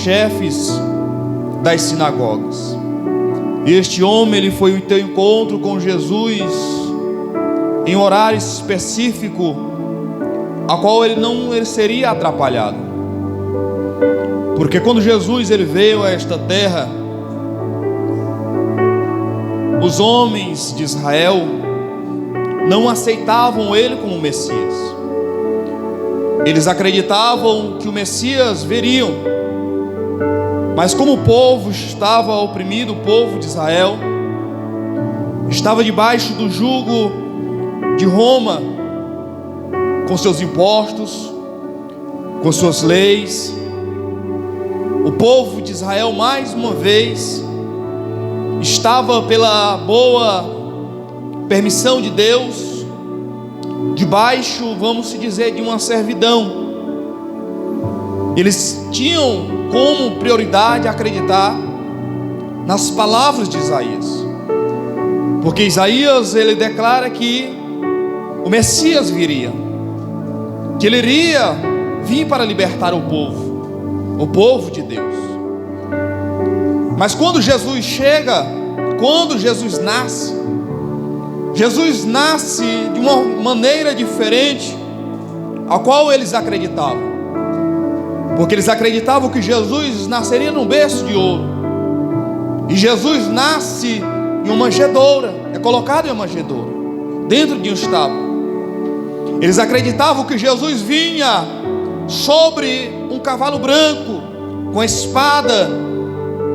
chefes das sinagogas. Este homem, ele foi ter encontro com Jesus em horário específico, a qual ele seria atrapalhado. Porque quando Jesus ele veio a esta terra, os homens de Israel não aceitavam ele como Messias. Eles acreditavam que o Messias viria, mas como o povo estava oprimido, o povo de Israel estava debaixo do jugo de Roma, com seus impostos, com suas leis, o povo de Israel mais uma vez estava, pela boa permissão de Deus, debaixo, vamos dizer, de uma servidão. Eles tinham como prioridade acreditar nas palavras de Isaías, porque Isaías ele declara que o Messias viria, que ele iria vir para libertar o povo de Deus. Mas quando Jesus chega, quando Jesus nasce de uma maneira diferente a qual eles acreditavam, porque eles acreditavam que Jesus nasceria num berço de ouro, e Jesus nasce em uma manjedoura, é colocado em uma manjedoura, dentro de um estábulo. Eles acreditavam que Jesus vinha sobre um cavalo branco, com a espada,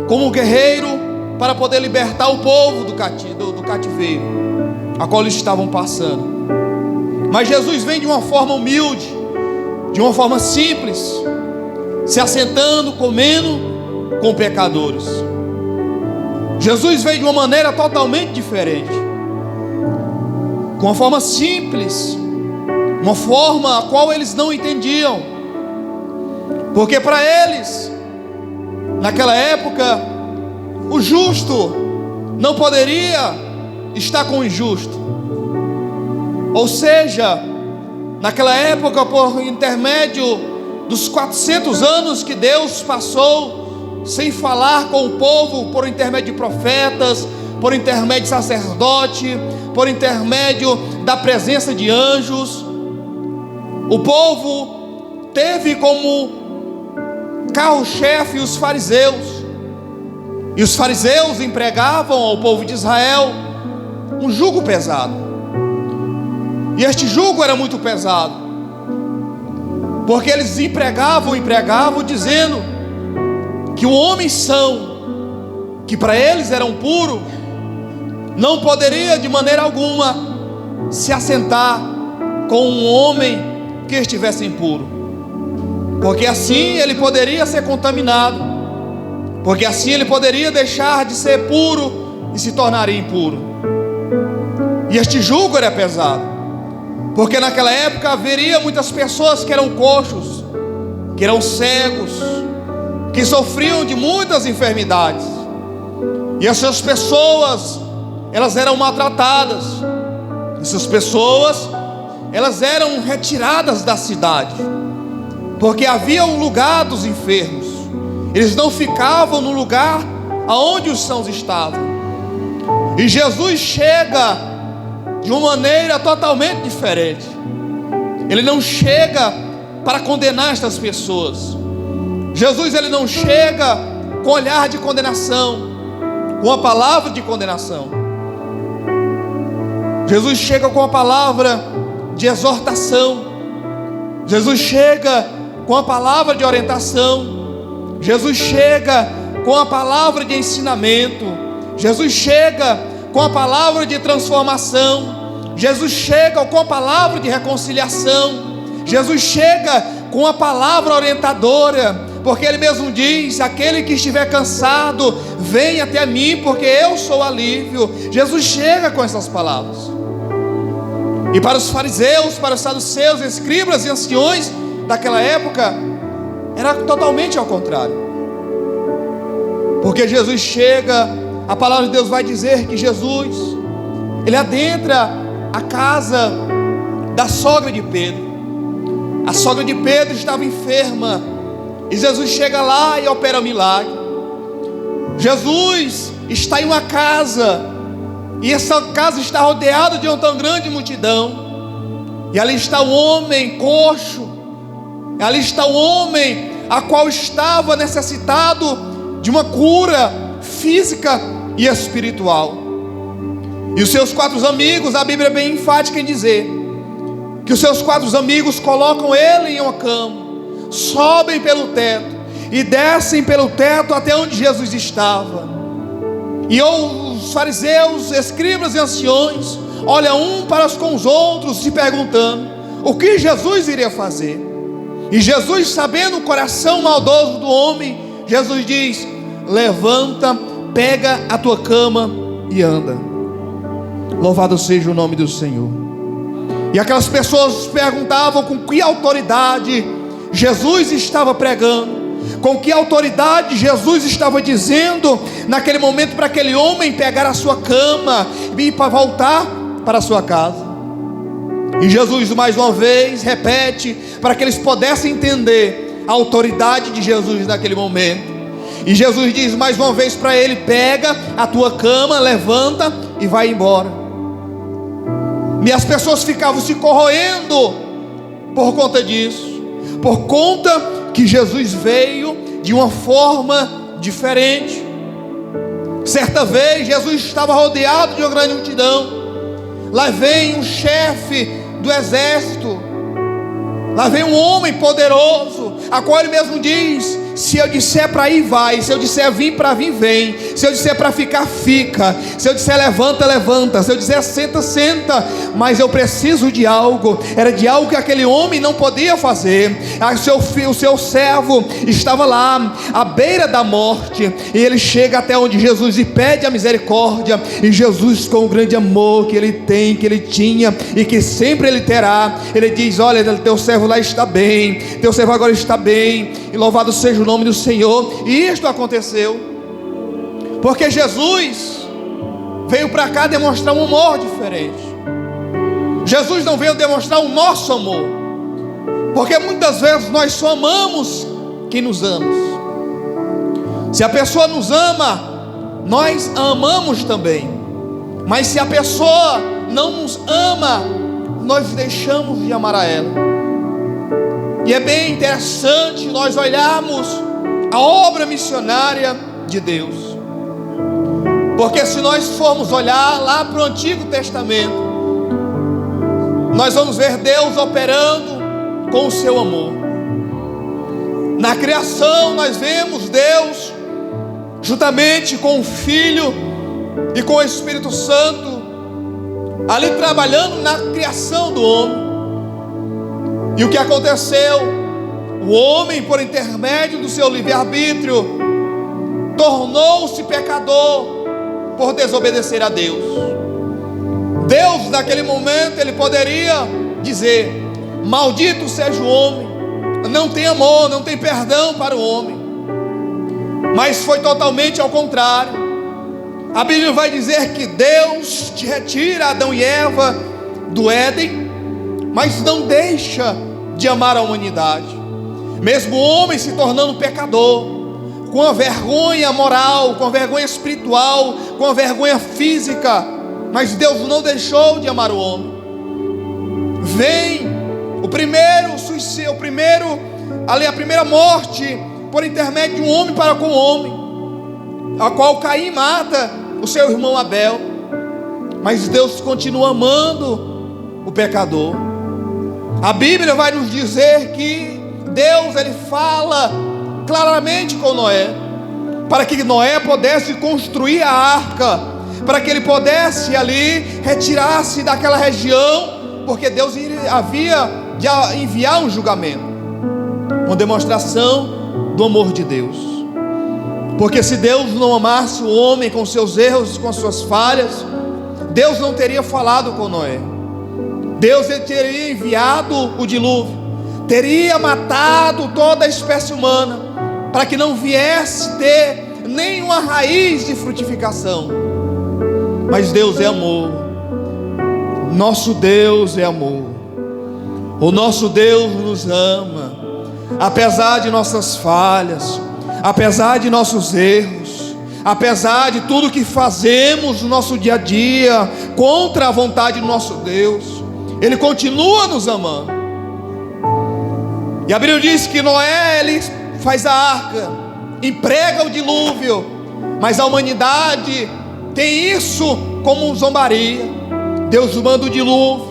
como um guerreiro, para poder libertar o povo do cativeiro a qual eles estavam passando. Mas Jesus vem de uma forma humilde, de uma forma simples, se assentando, comendo com pecadores. Jesus veio de uma maneira totalmente diferente, com uma forma simples, uma forma a qual eles não entendiam, porque para eles, naquela época, o justo não poderia estar com o injusto. Ou seja, naquela época, por intermédio dos 400 anos que Deus passou sem falar com o povo, por intermédio de profetas, por intermédio de sacerdote, por intermédio da presença de anjos, o povo teve como carro-chefe os fariseus, e os fariseus empregavam ao povo de Israel um jugo pesado, e este jugo era muito pesado, porque eles empregavam dizendo que o homem são, que para eles era um puro, não poderia de maneira alguma se assentar com um homem que estivesse impuro, porque assim ele poderia ser contaminado, porque assim ele poderia deixar de ser puro e se tornaria impuro. E este jugo era pesado, porque naquela época haveria muitas pessoas que eram coxos, que eram cegos, que sofriam de muitas enfermidades, e essas pessoas, elas eram maltratadas, essas pessoas, elas eram retiradas da cidade, porque havia um lugar dos enfermos, eles não ficavam no lugar aonde os sãos estavam. E Jesus chega de uma maneira totalmente diferente. Ele não chega para condenar estas pessoas. Jesus ele não chega com olhar de condenação, com a palavra de condenação. Jesus chega com a palavra de exortação. Jesus chega com a palavra de orientação. Jesus chega com a palavra de ensinamento. Jesus chega com a palavra de transformação. Jesus chega com a palavra de reconciliação. Jesus chega com a palavra orientadora, porque Ele mesmo diz: aquele que estiver cansado, venha até mim, porque eu sou alívio. Jesus chega com essas palavras. E para os fariseus, para os saduceus, escribas e anciões daquela época, era totalmente ao contrário, porque Jesus chega, a palavra de Deus vai dizer que Jesus, ele adentra a casa da sogra de Pedro. A sogra de Pedro estava enferma, E Jesus chega lá e opera o milagre. Jesus está em uma casa, e essa casa está rodeada de uma tão grande multidão. E ali está o homem coxo, ali está o homem a qual estava necessitado de uma cura física e espiritual. E os seus 4 amigos, a Bíblia é bem enfática em dizer que os seus 4 amigos colocam ele em uma cama, sobem pelo teto e descem pelo teto até onde Jesus estava. E os fariseus, escribas e anciões olham um para com os outros, se perguntando o que Jesus iria fazer. E Jesus, sabendo o coração maldoso do homem, Jesus diz: levanta, pega a tua cama e anda. Louvado seja o nome do Senhor. E aquelas pessoas perguntavam com que autoridade Jesus estava pregando, com que autoridade Jesus estava dizendo naquele momento para aquele homem pegar a sua cama e para voltar para a sua casa. E Jesus mais uma vez repete para que eles pudessem entender a autoridade de Jesus naquele momento. E Jesus diz mais uma vez para ele: pega a tua cama, levanta e vai embora. E as pessoas ficavam se corroendo por conta disso, por conta que Jesus veio de uma forma diferente. Certa vez Jesus estava rodeado de uma grande multidão. Lá vem um chefe do exército, lá vem um homem poderoso, a qual ele mesmo diz: se eu disser para ir, vai. Se eu disser vir para vir, vem. Se eu disser para ficar, fica. Se eu disser levanta, levanta. Se eu disser senta, senta. Mas eu preciso de algo. Era de algo que aquele homem não podia fazer. O seu servo estava lá à beira da morte, e ele chega até onde Jesus e pede a misericórdia. E Jesus, com o grande amor que ele tem, que ele tinha e que sempre ele terá, ele diz: olha, teu servo lá está bem, teu servo agora está bem, e louvado seja o nome do Senhor. E isto aconteceu porque Jesus veio para cá demonstrar um amor diferente. Jesus não veio demonstrar o nosso amor, porque muitas vezes nós só amamos quem nos ama. Se a pessoa nos ama, nós a amamos também. Mas se a pessoa não nos ama, nós deixamos de amar a ela. E é bem interessante nós olharmos a obra missionária de Deus, porque se nós formos olhar lá para o Antigo Testamento, nós vamos ver Deus operando com o seu amor. Na criação nós vemos Deus juntamente com o Filho e com o Espírito Santo ali trabalhando na criação do homem. E o que aconteceu? O homem, por intermédio do seu livre-arbítrio, tornou-se pecador por desobedecer a Deus. Deus, naquele momento, ele poderia dizer: maldito seja o homem, não tem amor, não tem perdão para o homem. Mas foi totalmente ao contrário. A Bíblia vai dizer que Deus te retira Adão e Eva do Éden, mas não deixa de amar a humanidade. Mesmo o homem se tornando pecador, com a vergonha moral, com a vergonha espiritual, com a vergonha física, mas Deus não deixou de amar o homem. Vem o primeiro suicídio, a primeira morte por intermédio de um homem para com o homem, a qual Caim mata o seu irmão Abel. Mas Deus continua amando o pecador. A Bíblia vai nos dizer que Deus, ele fala claramente com Noé, para que Noé pudesse construir a arca, para que ele pudesse ali retirar-se daquela região, porque Deus havia de enviar um julgamento, uma demonstração do amor de Deus. Porque se Deus não amasse o homem com seus erros, com suas falhas, Deus não teria falado com Noé. Deus teria enviado o dilúvio, teria matado toda a espécie humana, para que não viesse ter nenhuma raiz de frutificação. Mas Deus é amor. Nosso Deus é amor. O nosso Deus nos ama. apesar de nossas falhas, apesar de nossos erros, apesar de tudo que fazemos no nosso dia a dia contra a vontade do nosso Deus, Ele continua nos amando. E a Bíblia diz que Noé, ele faz a arca, emprega o dilúvio, mas a humanidade tem isso como zombaria. Deus manda o dilúvio,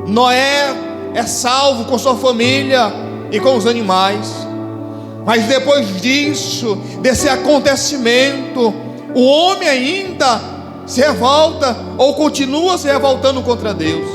Noé é salvo com sua família e com os animais. Mas depois disso, desse acontecimento, o homem ainda se revolta ou continua se revoltando contra Deus.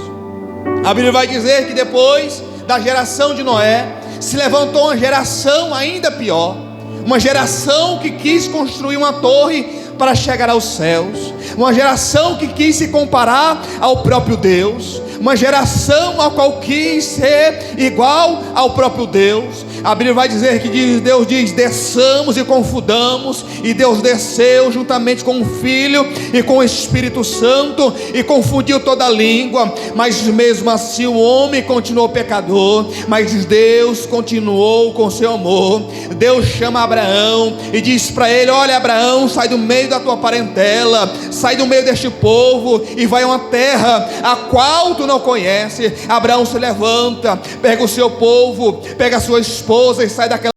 A Bíblia vai dizer que depois da geração de Noé, se levantou uma geração ainda pior, uma geração que quis construir uma torre para chegar aos céus, uma geração que quis se comparar ao próprio Deus, uma geração a qual quis ser igual ao próprio Deus. A Bíblia vai dizer que Deus diz: desçamos e confundamos, e Deus desceu juntamente com o Filho e com o Espírito Santo e confundiu toda a língua, mas mesmo assim o homem continuou pecador, mas Deus continuou com seu amor. Deus chama Abraão e diz para ele: olha, Abraão, sai do meio da tua parentela, sai do meio deste povo e vai a uma terra a qual tu não conhece. Abraão se levanta, pega o seu povo, pega a sua esposa e sai daquela